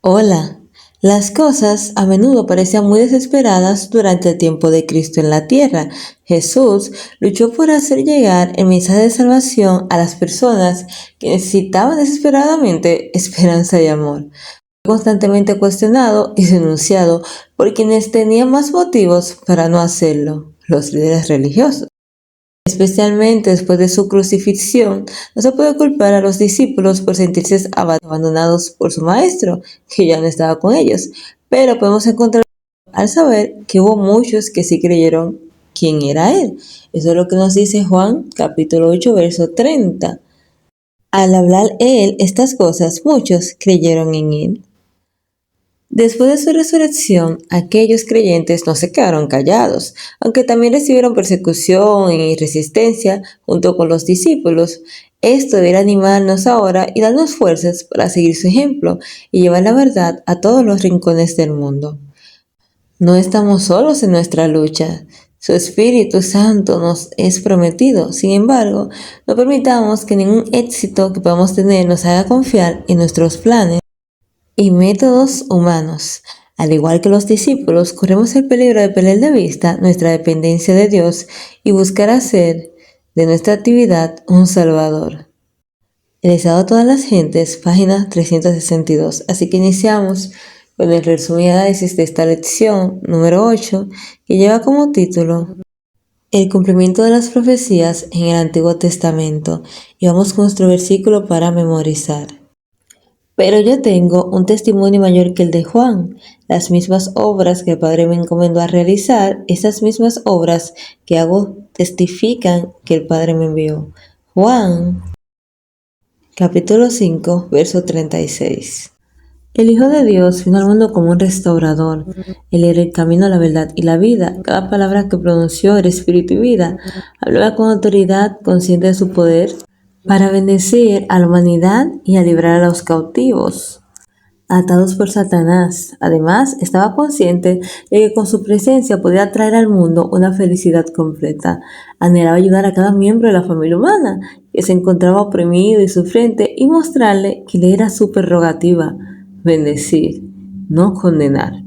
Hola. Las cosas a menudo parecían muy desesperadas durante el tiempo de Cristo en la tierra. Jesús luchó por hacer llegar el mensaje de salvación a las personas que necesitaban desesperadamente esperanza y amor. Fue constantemente cuestionado y denunciado por quienes tenían más motivos para no hacerlo, los líderes religiosos. Especialmente después de su crucifixión, no se puede culpar a los discípulos por sentirse abandonados por su maestro, que ya no estaba con ellos, pero podemos encontrar al saber que hubo muchos que sí creyeron quién era él. Eso es lo que nos dice Juan capítulo 8, verso 30. Al hablar él estas cosas, muchos creyeron en él. Después de su resurrección, aquellos creyentes no se quedaron callados, aunque también recibieron persecución y resistencia junto con los discípulos. Esto debe animarnos ahora y darnos fuerzas para seguir su ejemplo y llevar la verdad a todos los rincones del mundo. No estamos solos en nuestra lucha. Su Espíritu Santo nos es prometido. Sin embargo, no permitamos que ningún éxito que podamos tener nos haga confiar en nuestros planes y métodos humanos. Al igual que los discípulos, corremos el peligro de perder de vista nuestra dependencia de Dios y buscar hacer de nuestra actividad un Salvador. El estado de todas las gentes, página 362. Así que iniciamos con el resumen y análisis de esta lección número 8, que lleva como título El cumplimiento de las profecías en el Antiguo Testamento. Y vamos con nuestro versículo para memorizar. Pero yo tengo un testimonio mayor que el de Juan. Las mismas obras que el Padre me encomendó a realizar, esas mismas obras que hago testifican que el Padre me envió. Juan, capítulo 5, verso 36. El Hijo de Dios vino al mundo como un restaurador. Él era el camino, la verdad y la vida. Cada palabra que pronunció era espíritu y vida. Hablaba con autoridad, consciente de su poder, para bendecir a la humanidad y a librar a los cautivos atados por Satanás. Además, estaba consciente de que con su presencia podía traer al mundo una felicidad completa. Anhelaba ayudar a cada miembro de la familia humana que se encontraba oprimido y sufriente y mostrarle que le era su prerrogativa bendecir, no condenar.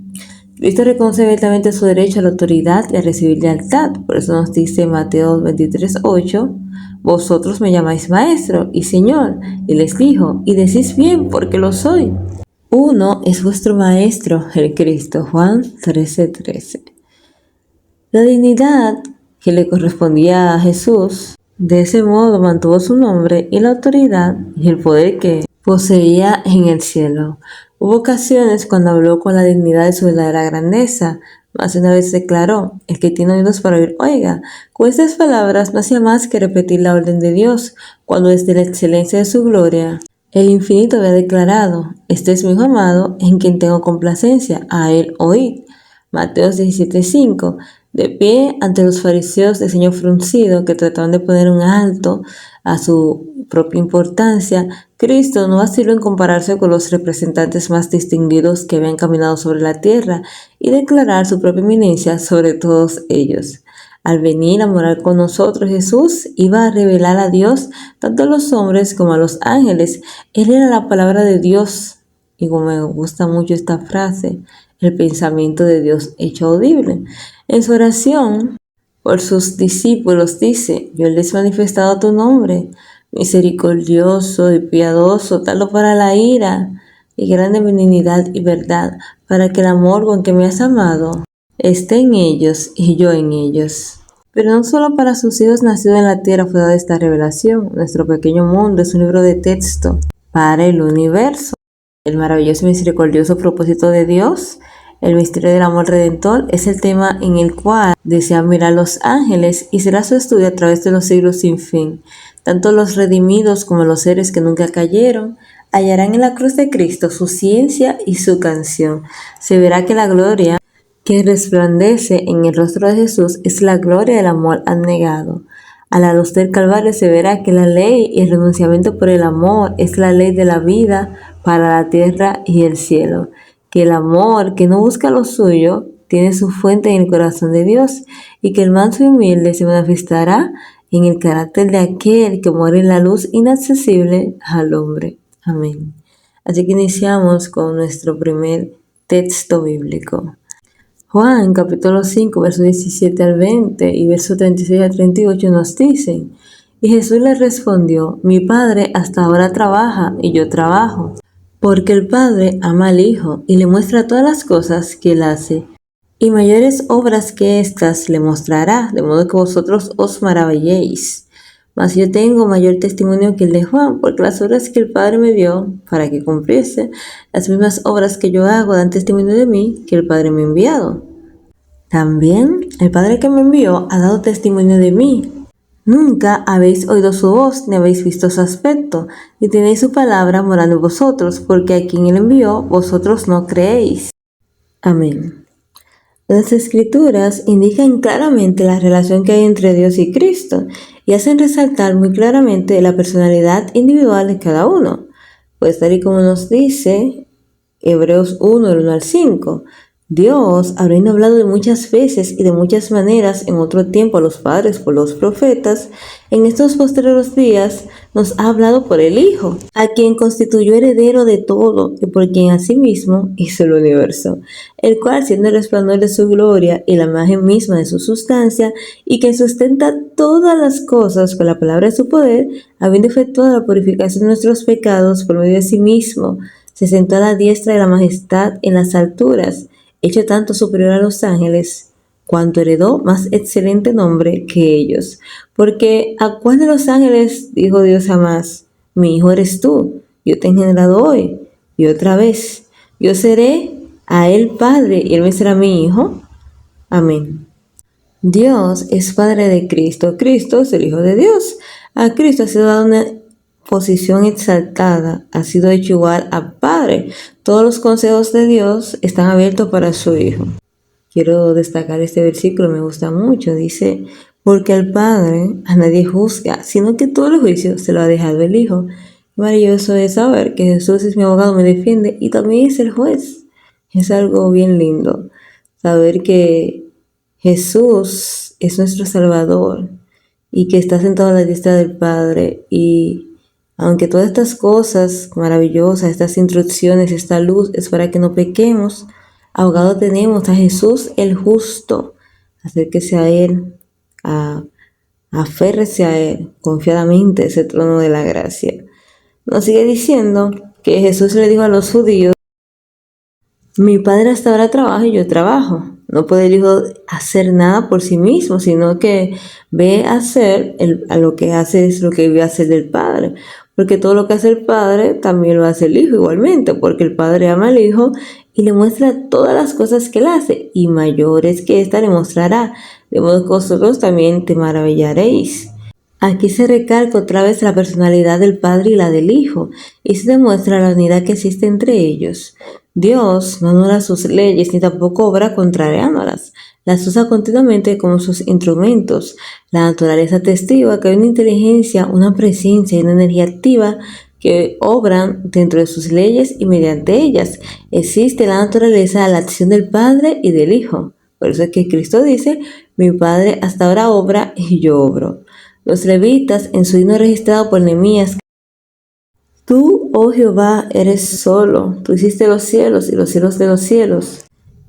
Cristo reconoce abiertamente su derecho a la autoridad y a recibir lealtad. Por eso nos dice Mateo 23:8, vosotros me llamáis maestro y señor, y les dijo, y decís bien porque lo soy. Uno es vuestro maestro, el Cristo. Juan 13:13. La dignidad que le correspondía a Jesús, de ese modo mantuvo su nombre y la autoridad y el poder que poseía en el cielo. Hubo ocasiones cuando habló con la dignidad de su verdadera grandeza. Más de una vez declaró, el que tiene oídos para oír, oiga. Con estas palabras no hacía más que repetir la orden de Dios, cuando desde la excelencia de su gloria, el infinito había declarado, este es mi Hijo amado, en quien tengo complacencia, a él oíd. Mateo 17:5. De pie ante los fariseos de ceño fruncido que trataban de poner un alto a su propia importancia, Cristo no vaciló en compararse con los representantes más distinguidos que habían caminado sobre la tierra y declarar su propia eminencia sobre todos ellos. Al venir a morar con nosotros, Jesús iba a revelar a Dios tanto a los hombres como a los ángeles. Él era la palabra de Dios. Y como me gusta mucho esta frase, el pensamiento de Dios hecho audible. En su oración por sus discípulos dice, yo les he manifestado tu nombre, misericordioso y piadoso, tardo para la ira y grande benignidad y verdad, para que el amor con que me has amado esté en ellos y yo en ellos. Pero no solo para sus hijos nacidos en la tierra fue dada esta revelación. Nuestro pequeño mundo es un libro de texto para el universo. El maravilloso y misericordioso propósito de Dios, el misterio del amor redentor, es el tema en el cual desean mirar los ángeles y será su estudio a través de los siglos sin fin. Tanto los redimidos como los seres que nunca cayeron hallarán en la cruz de Cristo su ciencia y su canción. Se verá que la gloria que resplandece en el rostro de Jesús es la gloria del amor abnegado. A la luz del Calvario se verá que la ley y el renunciamiento por el amor es la ley de la vida para la tierra y el cielo. Que el amor que no busca lo suyo tiene su fuente en el corazón de Dios y que el manso y humilde se manifestará en el carácter de aquel que muere en la luz inaccesible al hombre. Amén. Así que iniciamos con nuestro primer texto bíblico. Juan capítulo 5, versos 17 al 20 y versos 36 al 38 nos dicen: y Jesús le respondió: mi Padre hasta ahora trabaja y yo trabajo, porque el Padre ama al Hijo y le muestra todas las cosas que él hace, y mayores obras que éstas le mostrará, de modo que vosotros os maravilléis. Mas yo tengo mayor testimonio que el de Juan, porque las obras que el Padre me dio para que cumpliese, las mismas obras que yo hago dan testimonio de mí, que el Padre me ha enviado. También el Padre que me envió ha dado testimonio de mí. Nunca habéis oído su voz, ni habéis visto su aspecto, ni tenéis su palabra morando en vosotros, porque a quien él envió, vosotros no creéis. Amén. Las Escrituras indican claramente la relación que hay entre Dios y Cristo y hacen resaltar muy claramente la personalidad individual de cada uno. Pues tal y como nos dice Hebreos 1, del 1 al 5, Dios, habiendo hablado de muchas veces y de muchas maneras en otro tiempo a los padres por los profetas, en estos postreros días nos ha hablado por el Hijo, a quien constituyó heredero de todo y por quien asimismo hizo el universo, el cual, siendo el resplandor de su gloria y la imagen misma de su sustancia, y que sustenta todas las cosas con la palabra de su poder, habiendo efectuado la purificación de nuestros pecados por medio de sí mismo, se sentó a la diestra de la majestad en las alturas, hecho tanto superior a los ángeles, cuanto heredó más excelente nombre que ellos. Porque ¿a cuál de los ángeles dijo Dios jamás: mi hijo eres tú, yo te he engendrado hoy? Y otra vez: yo seré a él padre y él me será mi hijo. Amén. Dios es Padre de Cristo, Cristo es el Hijo de Dios. A Cristo ha sido dada una posición exaltada, ha sido hecho igual a Padre. Todos los consejos de Dios están abiertos para su Hijo. Quiero destacar este versículo, me gusta mucho. Dice: porque el Padre a nadie juzga, sino que todo el juicio se lo ha dejado el Hijo. Maravilloso es saber que Jesús es mi abogado, me defiende y también es el juez. Es algo bien lindo saber que Jesús es nuestro Salvador y que está sentado a la diestra del Padre, y aunque todas estas cosas maravillosas, estas instrucciones, esta luz es para que no pequemos, abogado tenemos a Jesús el justo. Acérquese a Él, aférrese a Él confiadamente, ese trono de la gracia. Nos sigue diciendo que Jesús le dijo a los judíos: mi Padre hasta ahora trabaja y yo trabajo. No puede el Hijo hacer nada por sí mismo, sino que ve a hacer, a lo que hace es lo que ve a hacer del Padre. Porque todo lo que hace el Padre también lo hace el Hijo igualmente, porque el Padre ama al Hijo y le muestra todas las cosas que él hace, y mayores que ésta le mostrará, de modo que vosotros también te maravillaréis. Aquí se recalca otra vez la personalidad del Padre y la del Hijo, y se demuestra la unidad que existe entre ellos. Dios no anula sus leyes ni tampoco obra contrariándolas. Las usa continuamente como sus instrumentos. La naturaleza testigua que hay una inteligencia, una presencia y una energía activa que obran dentro de sus leyes, y mediante ellas existe la naturaleza, la acción del Padre y del Hijo. Por eso es que Cristo dice: mi Padre hasta ahora obra y yo obro. Los levitas, en su himno registrado por Nehemías: tú, oh Jehová, eres solo, tú hiciste los cielos y los cielos de los cielos,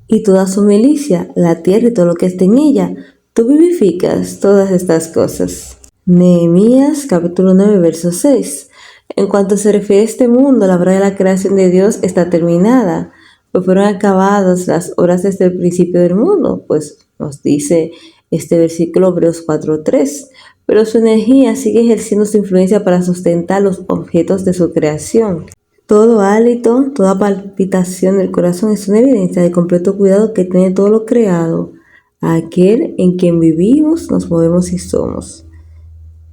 y toda su milicia, la tierra y todo lo que está en ella, tú vivificas todas estas cosas. Nehemías capítulo 9, verso 6. En cuanto se refiere a este mundo, la obra de la creación de Dios está terminada, pues fueron acabadas las obras desde el principio del mundo, pues nos dice este versículo, Hebreos 4:3. Pero su energía sigue ejerciendo su influencia para sustentar los objetos de su creación. Todo hálito, toda palpitación del corazón es una evidencia del completo cuidado que tiene todo lo creado, aquel en quien vivimos, nos movemos y somos.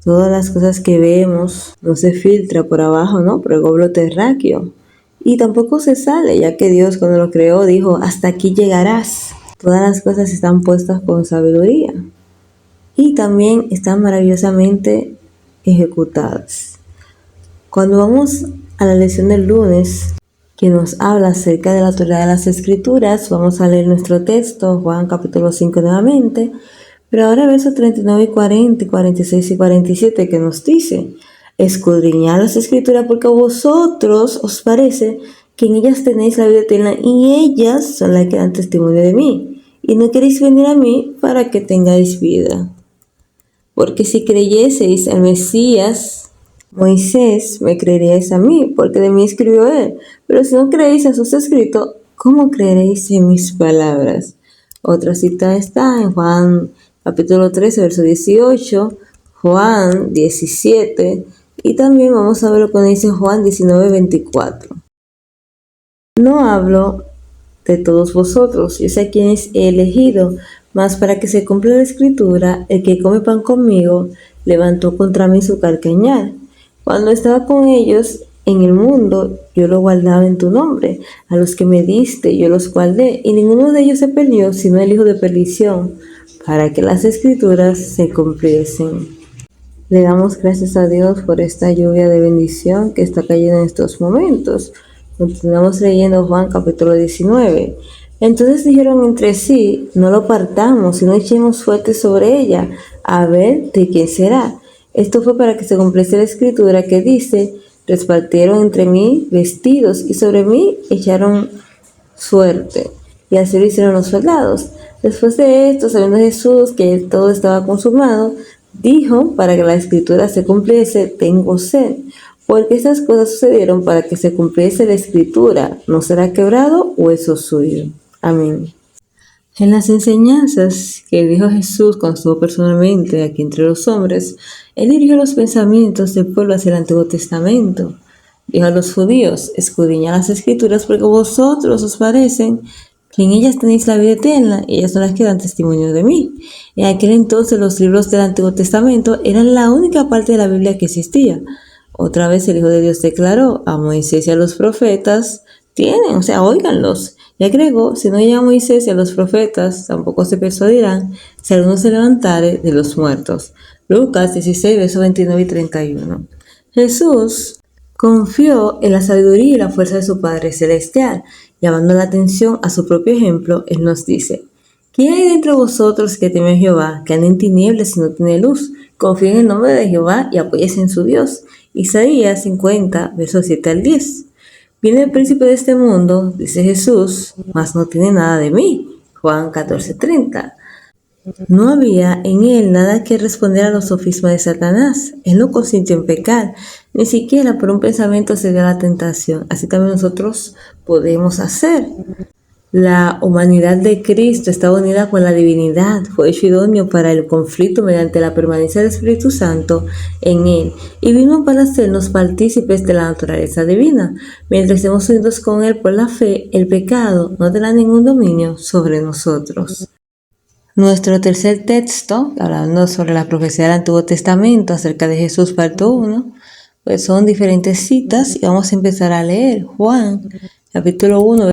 Todas las cosas que vemos no se filtra por abajo, ¿no? Por el globo terráqueo. Y tampoco se sale, ya que Dios, cuando lo creó, dijo: hasta aquí llegarás. Todas las cosas están puestas con sabiduría y también están maravillosamente ejecutadas. Cuando vamos a la lección del lunes, que nos habla acerca de la autoridad de las Escrituras, vamos a leer nuestro texto, Juan capítulo 5 nuevamente, pero ahora versos 39 y 40, 46 y 47, que nos dice: escudriñad las escrituras porque a vosotros os parece que en ellas tenéis la vida eterna y ellas son las que dan testimonio de mí. Y no queréis venir a mí para que tengáis vida. Porque si creyeseis al Mesías, Moisés, me creeríais a mí, porque de mí escribió él. Pero si no creéis a sus escritos, ¿cómo creeréis en mis palabras? Otra cita está en Juan capítulo 13, verso 18, Juan 17, y también vamos a ver lo que dice Juan 19, 24. No hablo de todos vosotros, yo sé a quienes he elegido, mas para que se cumpla la escritura, el que come pan conmigo levantó contra mí su carcañal. Cuando estaba con ellos en el mundo, yo lo guardaba en tu nombre. A los que me diste, yo los guardé, y ninguno de ellos se perdió, sino el hijo de perdición, para que las escrituras se cumpliesen. Le damos gracias a Dios por esta lluvia de bendición que está cayendo en estos momentos. Continuamos leyendo Juan capítulo 19. Entonces dijeron entre sí, no lo partamos, sino echemos suerte sobre ella, a ver de quién será. Esto fue para que se cumpliese la escritura que dice, repartieron entre mí vestidos y sobre mí echaron suerte. Y así lo hicieron los soldados. Después de esto, sabiendo Jesús que todo estaba consumado, dijo, para que la escritura se cumpliese, tengo sed. Porque estas cosas sucedieron para que se cumpliese la escritura. ¿No será quebrado hueso suyo? Amén. En las enseñanzas que dijo Jesús cuando estuvo personalmente aquí entre los hombres, él dirigió los pensamientos del pueblo hacia el Antiguo Testamento. Dijo a los judíos, escudriñad las escrituras porque vosotros os parecen que en ellas tenéis la vida eterna, y ellas son las que dan testimonio de mí. En aquel entonces los libros del Antiguo Testamento eran la única parte de la Biblia que existía. Otra vez el Hijo de Dios declaró, a Moisés y a los profetas tienen, óiganlos. Y agregó, si no oyen a Moisés y a los profetas, tampoco se persuadirán si alguno se levantare de los muertos. Lucas 16, versos 29 y 31. Jesús confió en la sabiduría y la fuerza de su Padre Celestial. Llamando la atención a su propio ejemplo, Él nos dice, ¿quién hay de entre vosotros que teme a Jehová, que anda en tinieblas y no tiene luz? Confía en el nombre de Jehová y apóyese en su Dios. Isaías 50, versos 7 al 10. Viene el príncipe de este mundo, dice Jesús, mas no tiene nada de mí. Juan 14:30. No había en él nada que responder a los sofismas de Satanás. Él no consintió en pecar, ni siquiera por un pensamiento se dio a la tentación. Así también nosotros podemos hacer. La humanidad de Cristo está unida con la divinidad, fue hecho idóneo para el conflicto mediante la permanencia del Espíritu Santo en él, y vino para hacernos partícipes de la naturaleza divina. Mientras estemos unidos con él por la fe, el pecado no tendrá ningún dominio sobre nosotros. Nuestro tercer texto, hablando sobre la profecía del Antiguo Testamento acerca de Jesús, parte 1, pues son diferentes citas y vamos a empezar a leer. Juan, capítulo 1.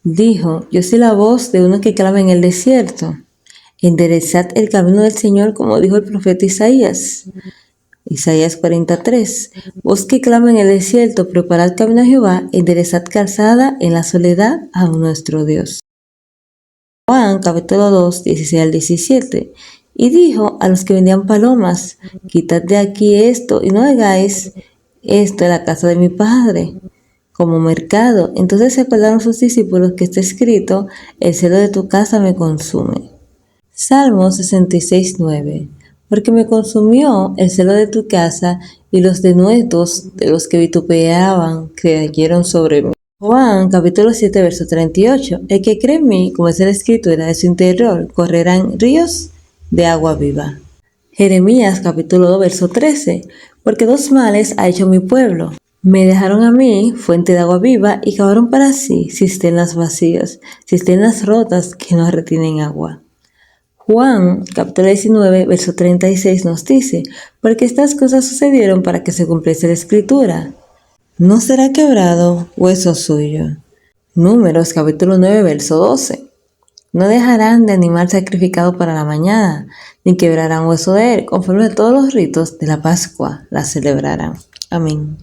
Dijo, yo soy la voz de uno que clama en el desierto. Enderezad el camino del Señor, como dijo el profeta Isaías. Isaías 43. Voz que clama en el desierto, preparad camino a Jehová, enderezad calzada en la soledad a nuestro Dios. Juan capítulo 2, 16 al 17. Y dijo a los que vendían palomas, quitad de aquí esto y no hagáis esto en la casa de mi Padre como mercado. Entonces se acordaron sus discípulos que está escrito, el celo de tu casa me consume. Salmo 66, 9. Porque me consumió el celo de tu casa y los denuestos de los que vitupeaban cayeron sobre mí. Juan capítulo 7, verso 38. El que cree en mí, como es la escritura, de su interior correrán ríos de agua viva. Jeremías capítulo 2, verso 13. Porque dos males ha hecho mi pueblo. Me dejaron a mí fuente de agua viva y cavaron para sí cisternas vacías, cisternas rotas que no retienen agua. Juan, capítulo 19, verso 36 nos dice, porque estas cosas sucedieron para que se cumpliese la escritura. No será quebrado hueso suyo. Números, capítulo 9, verso 12. No dejarán de animal sacrificado para la mañana, ni quebrarán hueso de él, conforme a todos los ritos de la Pascua la celebrarán. Amén.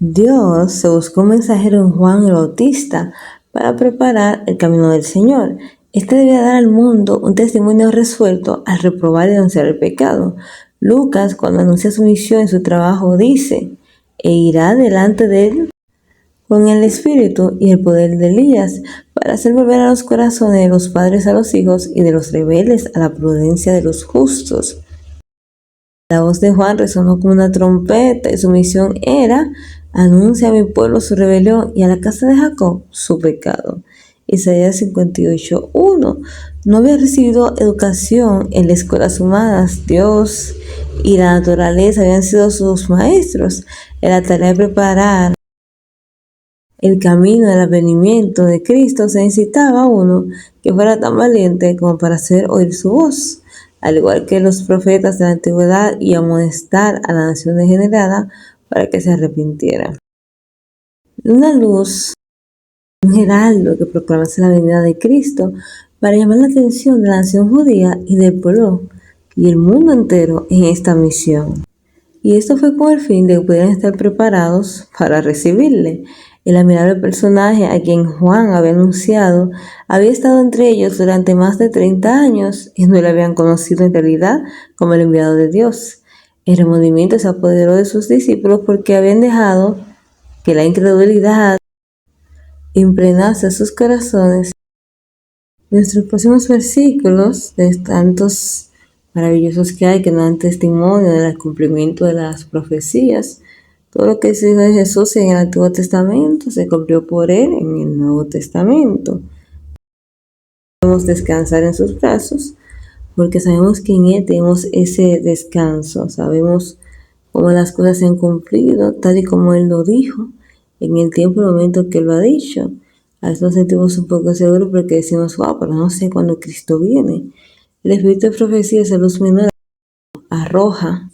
Dios se buscó un mensajero en Juan el Bautista para preparar el camino del Señor. Este debía dar al mundo un testimonio resuelto al reprobar y denunciar el pecado. Lucas, cuando anuncia su misión en su trabajo, dice, e irá delante de él con el espíritu y el poder de Elías, para hacer volver a los corazones de los padres a los hijos y de los rebeldes a la prudencia de los justos. La voz de Juan resonó como una trompeta y su misión era: anuncia a mi pueblo su rebelión y a la casa de Jacob su pecado. Isaías 58:1. No había recibido educación en las escuelas humanas. Dios y la naturaleza habían sido sus maestros en la tarea de preparar el camino del advenimiento de Cristo. Se necesitaba uno que fuera tan valiente como para hacer oír su voz, al igual que los profetas de la antigüedad, y amonestar a la nación degenerada para que se arrepintiera. Una luz, un heraldo que proclamase la venida de Cristo para llamar la atención de la nación judía y del pueblo y el mundo entero en esta misión. Y esto fue con el fin de que pudieran estar preparados para recibirle. El admirable personaje a quien Juan había anunciado había estado entre ellos durante más de 30 años y no le habían conocido en realidad como el enviado de Dios. El remordimiento se apoderó de sus discípulos porque habían dejado que la incredulidad impregnase sus corazones. Nuestros próximos versículos, de tantos maravillosos que hay, que nos dan testimonio del cumplimiento de las profecías, todo lo que se dijo de Jesús en el Antiguo Testamento se cumplió por él en el Nuevo Testamento. Podemos descansar en sus brazos porque sabemos que en él tenemos ese descanso. Sabemos cómo las cosas se han cumplido tal y como él lo dijo en el tiempo y momento que él lo ha dicho. A veces nos sentimos un poco seguros porque decimos, wow, pero no sé cuándo Cristo viene. El espíritu de profecía es luz menor, arroja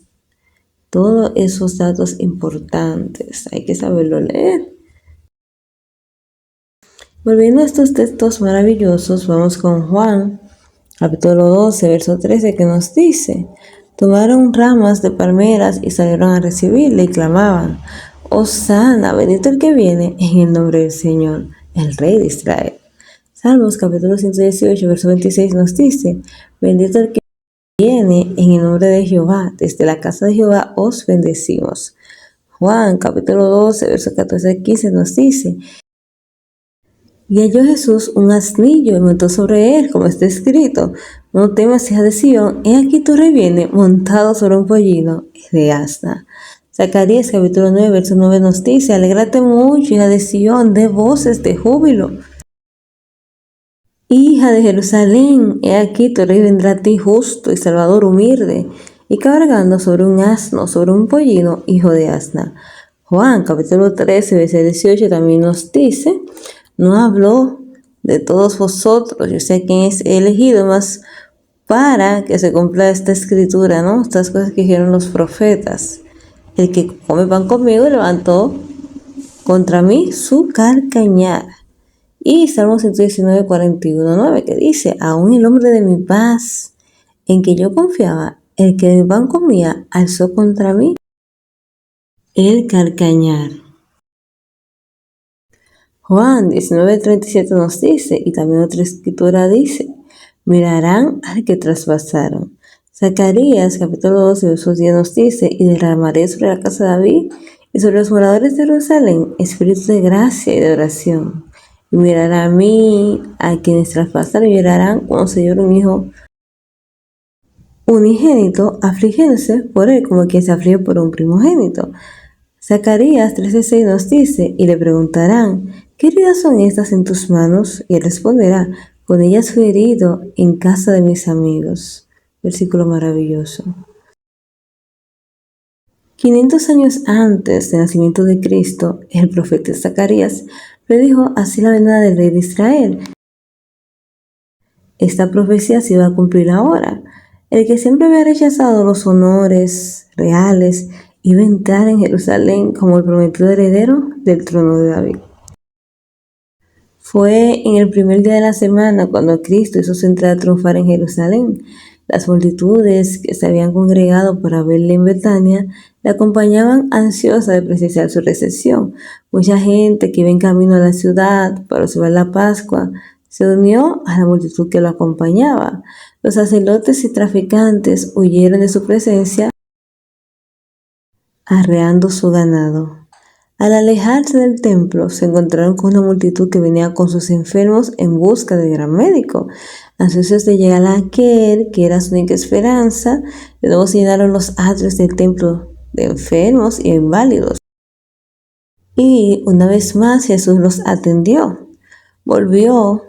todos esos datos importantes. Hay que saberlo leer. Volviendo a estos textos maravillosos, vamos con Juan, capítulo 12, verso 13, que nos dice: tomaron ramas de palmeras y salieron a recibirle y clamaban: Hosana, bendito el que viene en el nombre del Señor, el Rey de Israel. Salmos capítulo 118, verso 26 nos dice: bendito el que viene en el nombre de Jehová, desde la casa de Jehová os bendecimos. Juan capítulo 12, verso 14 al 15 nos dice: y halló Jesús un asnillo y montó sobre él, como está escrito: no temas, hija de Sión, he aquí tu rey viene montado sobre un pollino de asna. Zacarías capítulo 9, verso 9 nos dice: alégrate mucho, hija de Sión, de voces de júbilo. Hija de Jerusalén, he aquí tu rey vendrá a ti justo y salvador, humilde, y cabalgando sobre un asno, sobre un pollino, hijo de asna. Juan capítulo 13, verso 18 también nos dice: no habló de todos vosotros, yo sé quién es elegido, más para que se cumpla esta escritura, ¿no? Estas cosas que dijeron los profetas. El que come pan conmigo levantó contra mí su calcañar. Y Salmo 119, 41:9, que dice: aún el hombre de mi paz, en que yo confiaba, el que de mi pan comía, alzó contra mí el calcañar. Juan 19:37 nos dice, y también otra escritura dice: mirarán al que traspasaron. Zacarías capítulo 12, verso 10 nos dice: y derramaré sobre la casa de David y sobre los moradores de Jerusalén espíritu de gracia y de oración. Y mirará a mí, a quienes traspasaron, y llorarán cuando se llora un hijo unigénito, afligiéndose por él como quien se aflige por un primogénito. Zacarías 13:6 nos dice: y le preguntarán: ¿qué heridas son estas en tus manos? Y él responderá: con ellas fui herido en casa de mis amigos. Versículo maravilloso. 500 años antes del nacimiento de Cristo, el profeta Zacarías predijo así la venida del rey de Israel. Esta profecía se iba a cumplir ahora. El que siempre había rechazado los honores reales iba a entrar en Jerusalén como el prometido heredero del trono de David. Fue en el primer día de la semana cuando Cristo hizo su entrada triunfal en Jerusalén. Las multitudes que se habían congregado para verle en Betania le acompañaban ansiosas de presenciar su recepción. Mucha gente que iba en camino a la ciudad para observar la Pascua se unió a la multitud que lo acompañaba. Los sacerdotes y traficantes huyeron de su presencia arreando su ganado. Al alejarse del templo, se encontraron con una multitud que venía con sus enfermos en busca del gran médico. Ansiosos de llegar a aquel que era su única esperanza, de nuevo se llenaron los atrios del templo de enfermos y inválidos. Y una vez más Jesús los atendió. Volvió,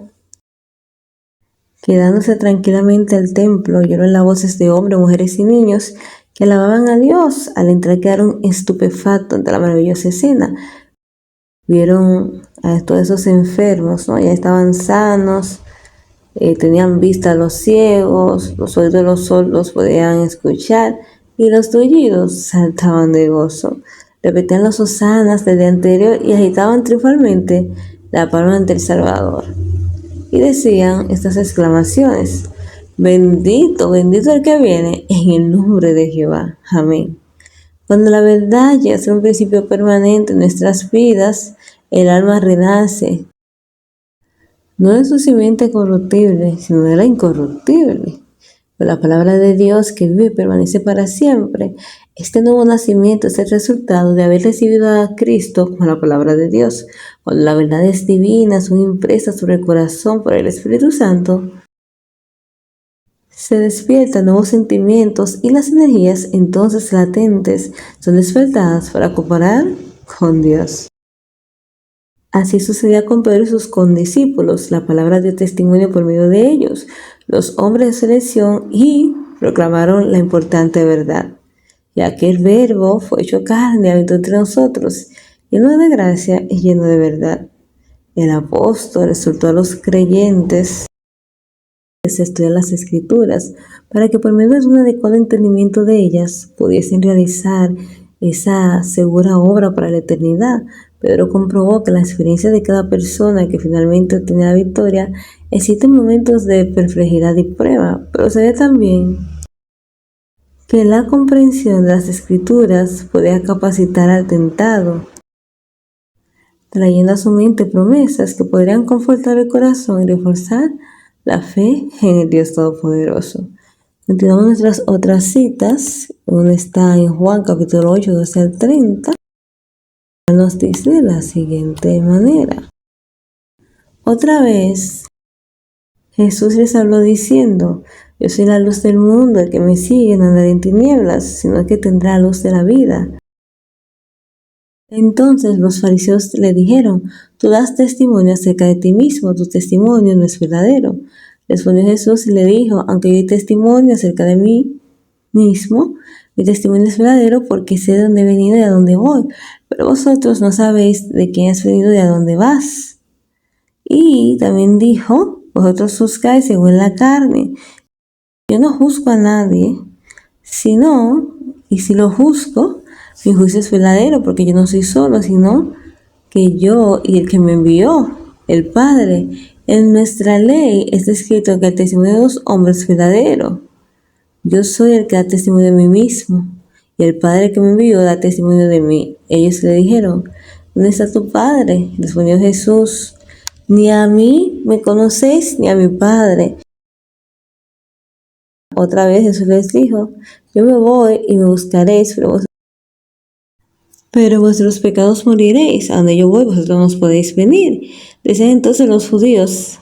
quedándose tranquilamente al templo, oyeron las voces de hombres, mujeres y niños que alababan a Dios. Al entrar quedaron estupefactos ante la maravillosa escena. Vieron a todos esos enfermos, ¿no? Ya estaban sanos, tenían vista los ciegos, los oídos de los sordos podían escuchar y los tullidos saltaban de gozo. Repetían los hosanas del día anterior y agitaban triunfalmente la palma ante el Salvador. Y decían estas exclamaciones: bendito, bendito el que viene en el nombre de Jehová. Amén. Cuando la verdad llega a ser un principio permanente en nuestras vidas, el alma renace, no de su simiente corruptible, sino de la incorruptible. Por la palabra de Dios que vive y permanece para siempre, este nuevo nacimiento es el resultado de haber recibido a Cristo como la palabra de Dios. Cuando la verdad es divina, son impresas sobre el corazón por el Espíritu Santo, se despiertan nuevos sentimientos y las energías entonces latentes son despertadas para cooperar con Dios. Así sucedía con Pedro y sus condiscípulos. La palabra dio testimonio por medio de ellos, los hombres de selección, y proclamaron la importante verdad. Y aquel verbo fue hecho carne, habitó entre nosotros, lleno de gracia y lleno de verdad. El apóstol exhortó a los creyentes a estudiar las Escrituras, para que por medio de un adecuado entendimiento de ellas pudiesen realizar esa segura obra para la eternidad. Pedro comprobó que en la experiencia de cada persona que finalmente obtiene la victoria, existen momentos de perplejidad y prueba, pero se ve también que la comprensión de las Escrituras podía capacitar al tentado, trayendo a su mente promesas que podrían confortar el corazón y reforzar la fe en el Dios Todopoderoso. Continuamos nuestras otras citas. Una está en Juan capítulo 8, 12 al 30. Nos dice de la siguiente manera: otra vez Jesús les habló diciendo: yo soy la luz del mundo, el que me sigue no andará en tinieblas, sino que tendrá luz de la vida. Entonces los fariseos le dijeron: tú das testimonio acerca de ti mismo, tu testimonio no es verdadero. Respondió Jesús y le dijo: aunque yo doy testimonio acerca de mí mismo, mi testimonio es verdadero, porque sé de dónde he venido y a dónde voy, pero vosotros no sabéis de quién has venido y a dónde vas. Y también dijo: vosotros juzgáis según la carne. Yo no juzgo a nadie, sino, y si lo juzgo, mi juicio es verdadero, porque yo no soy solo, sino que yo y el que me envió, el Padre. En nuestra ley está escrito que el testimonio de los hombres es verdadero. Yo soy el que da testimonio de mí mismo, y el Padre que me envió da testimonio de mí. Ellos le dijeron: ¿dónde está tu Padre? Respondió Jesús: ni a mí me conocéis, ni a mi Padre. Otra vez Jesús les dijo: yo me voy y me buscaréis, pero vuestros pecados moriréis. A donde yo voy, vosotros no podéis venir. Decían entonces los judíos: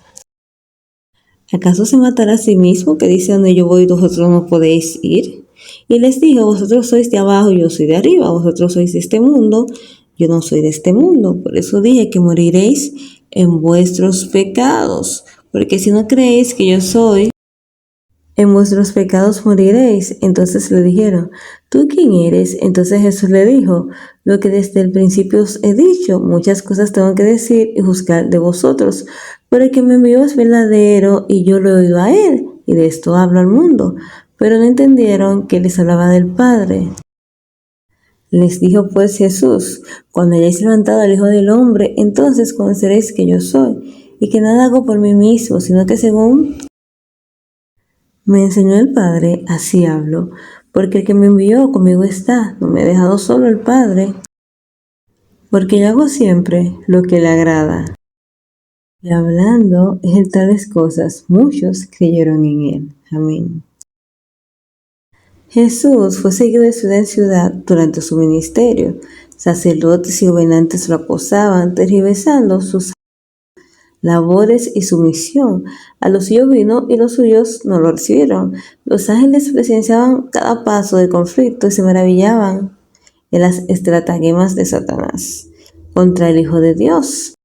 ¿acaso se matará a sí mismo, que dice: donde yo voy, vosotros no podéis ir? Y les dijo: vosotros sois de abajo, yo soy de arriba. Vosotros sois de este mundo, yo no soy de este mundo. Por eso dije que moriréis en vuestros pecados. Porque si no creéis que yo soy, en vuestros pecados moriréis. Entonces le dijeron: ¿tú quién eres? Entonces Jesús le dijo: lo que desde el principio os he dicho, muchas cosas tengo que decir y juzgar de vosotros, pero el que me envió es verdadero y yo lo he oído a él, y de esto hablo al mundo. Pero no entendieron que les hablaba del Padre. Les dijo pues Jesús: cuando hayáis levantado al Hijo del Hombre, entonces conoceréis que yo soy, y que nada hago por mí mismo, sino que según me enseñó el Padre, así hablo, porque el que me envió conmigo está, no me ha dejado solo el Padre, porque yo hago siempre lo que le agrada. Y hablando en tales cosas, muchos creyeron en él. Amén. Jesús fue seguido de ciudad en ciudad durante su ministerio. Sacerdotes y gobernantes lo acosaban, tergiversando sus labores y su misión. A los suyos vino y los suyos no lo recibieron. Los ángeles presenciaban cada paso del conflicto y se maravillaban en las estratagemas de Satanás contra el Hijo de Dios.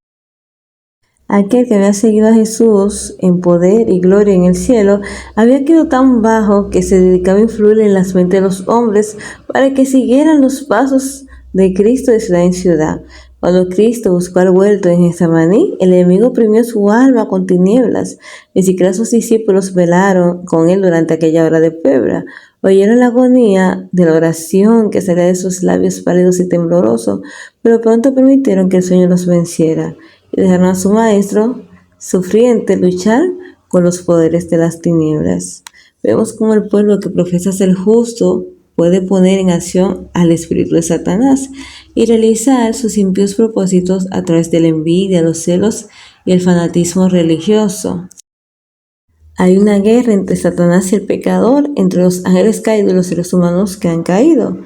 Aquel que había seguido a Jesús en poder y gloria en el cielo, había quedado tan bajo que se dedicaba a influir en las mentes de los hombres para que siguieran los pasos de Cristo de ciudad en ciudad. Cuando Cristo buscó al huerto en Getsemaní, el enemigo oprimió su alma con tinieblas. Ni siquiera sus discípulos velaron con él durante aquella hora de prueba. Oyeron la agonía de la oración que salía de sus labios pálidos y temblorosos, pero pronto permitieron que el sueño los venciera y dejaron a su maestro sufriente luchar con los poderes de las tinieblas. Vemos cómo el pueblo que profesa ser justo puede poner en acción al espíritu de Satanás y realizar sus impíos propósitos a través de la envidia, los celos y el fanatismo religioso. Hay una guerra entre Satanás y el pecador, entre los ángeles caídos y los seres humanos que han caído.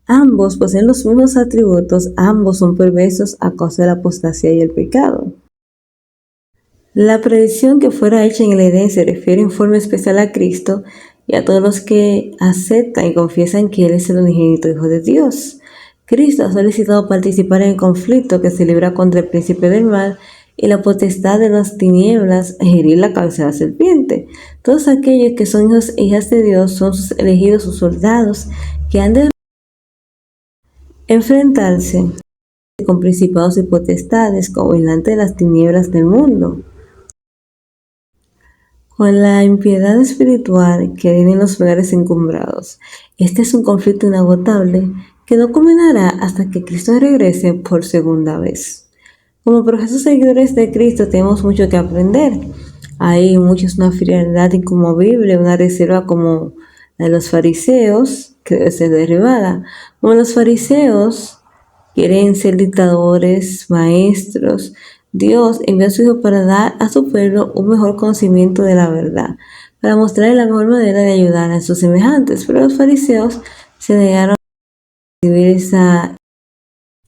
Ambos poseen los mismos atributos, ambos son perversos a causa de la apostasía y el pecado. La predicción que fuera hecha en el Edén se refiere en forma especial a Cristo y a todos los que aceptan y confiesan que Él es el unigénito Hijo de Dios. Cristo ha solicitado participar en el conflicto que se libra contra el príncipe del mal y la potestad de las tinieblas a herir la cabeza de la serpiente. Todos aquellos que son hijos e hijas de Dios son sus elegidos, sus soldados, que han de enfrentarse con principados y potestades, como gobernantes de las tinieblas del mundo, con la impiedad espiritual que viene en los lugares encumbrados. Este es un conflicto inagotable que no culminará hasta que Cristo regrese por segunda vez. Como profesos seguidores de Cristo tenemos mucho que aprender. Hay muchos una frialdad inconmovible, una reserva como la de los fariseos, que debe ser derribada. Como los fariseos quieren ser dictadores, maestros, Dios envió a su Hijo para dar a su pueblo un mejor conocimiento de la verdad, para mostrarle la mejor manera de ayudar a sus semejantes, pero los fariseos se negaron a recibir esa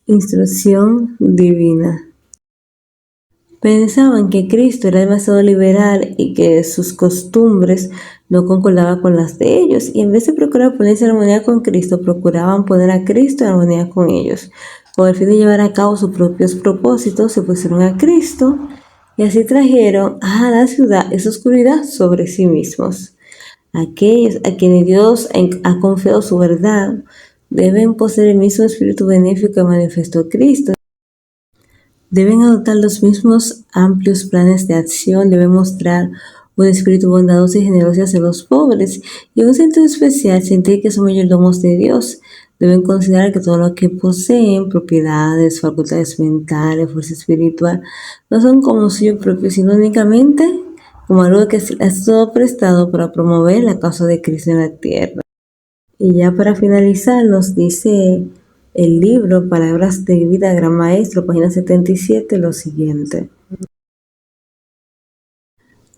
instrucción divina. Pensaban que Cristo era demasiado liberal y que sus costumbres no concordaban con las de ellos, y en vez de procurar ponerse en armonía con Cristo, procuraban poner a Cristo en armonía con ellos. Con el fin de llevar a cabo sus propios propósitos, se pusieron a Cristo y así trajeron a la ciudad esa oscuridad sobre sí mismos. Aquellos a quienes Dios ha confiado su verdad deben poseer el mismo espíritu benéfico que manifestó Cristo. Deben adoptar los mismos amplios planes de acción, deben mostrar un espíritu bondadoso y generoso hacia los pobres y en un sentido especial sentir que son mayordomos de Dios. Deben considerar que todo lo que poseen, propiedades, facultades mentales, fuerza espiritual, no son como suyo propio, sino únicamente como algo que ha sido prestado para promover la causa de Cristo en la tierra. Y ya para finalizar nos dice el libro Palabras de Vida, Gran Maestro, página 77, lo siguiente.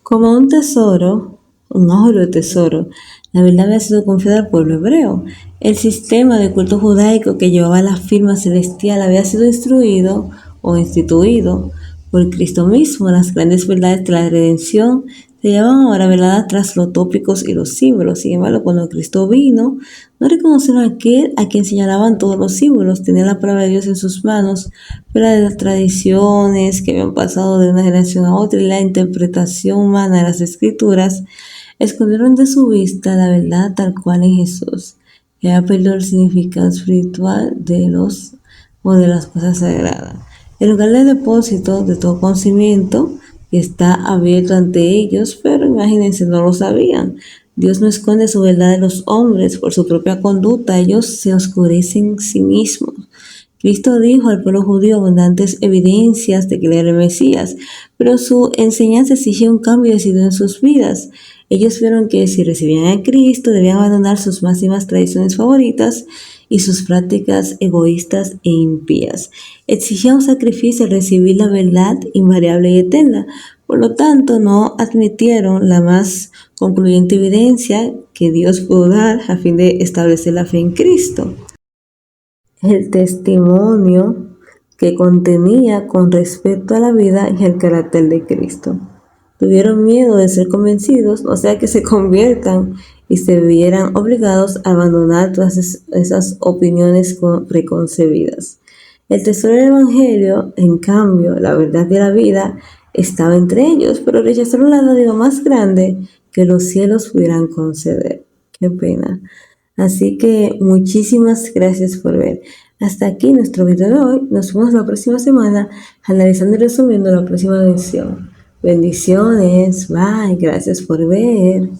Como un tesoro, un oro de tesoro, la verdad había sido confiada al pueblo hebreo. El sistema de culto judaico que llevaba la firma celestial había sido instruido o instituido por Cristo mismo. Las grandes verdades de la redención se llevaban ahora veladas tras los tópicos y los símbolos. Sin embargo, cuando Cristo vino, no reconocieron a aquel a quien señalaban todos los símbolos. Tenían la palabra de Dios en sus manos, pero de las tradiciones que habían pasado de una generación a otra y la interpretación humana de las escrituras escondieron de su vista la verdad tal cual en Jesús, que había perdido el significado espiritual de las cosas sagradas. El lugar de depósito de todo conocimiento está abierto ante ellos, pero imagínense, no lo sabían. Dios no esconde su verdad de los hombres por su propia conducta, ellos se oscurecen sí mismos. Cristo dijo al pueblo judío abundantes evidencias de que él era el Mesías, pero su enseñanza exigía un cambio decidido en sus vidas. Ellos vieron que si recibían a Cristo debían abandonar sus máximas tradiciones favoritas y sus prácticas egoístas e impías. Exigían un sacrificio al recibir la verdad invariable y eterna. Por lo tanto, no admitieron la más concluyente evidencia que Dios pudo dar a fin de establecer la fe en Cristo. El testimonio que contenía con respecto a la vida y el carácter de Cristo. Tuvieron miedo de ser convencidos, o sea que se conviertan y se vieran obligados a abandonar todas esas opiniones preconcebidas. El tesoro del Evangelio, en cambio, la verdad de la vida, estaba entre ellos, pero rechazaron la dádiva más grande que los cielos pudieran conceder. Qué pena. Así que muchísimas gracias por ver. Hasta aquí nuestro video de hoy. Nos vemos la próxima semana analizando y resumiendo la próxima lección. Bendiciones. Bye. Gracias por ver.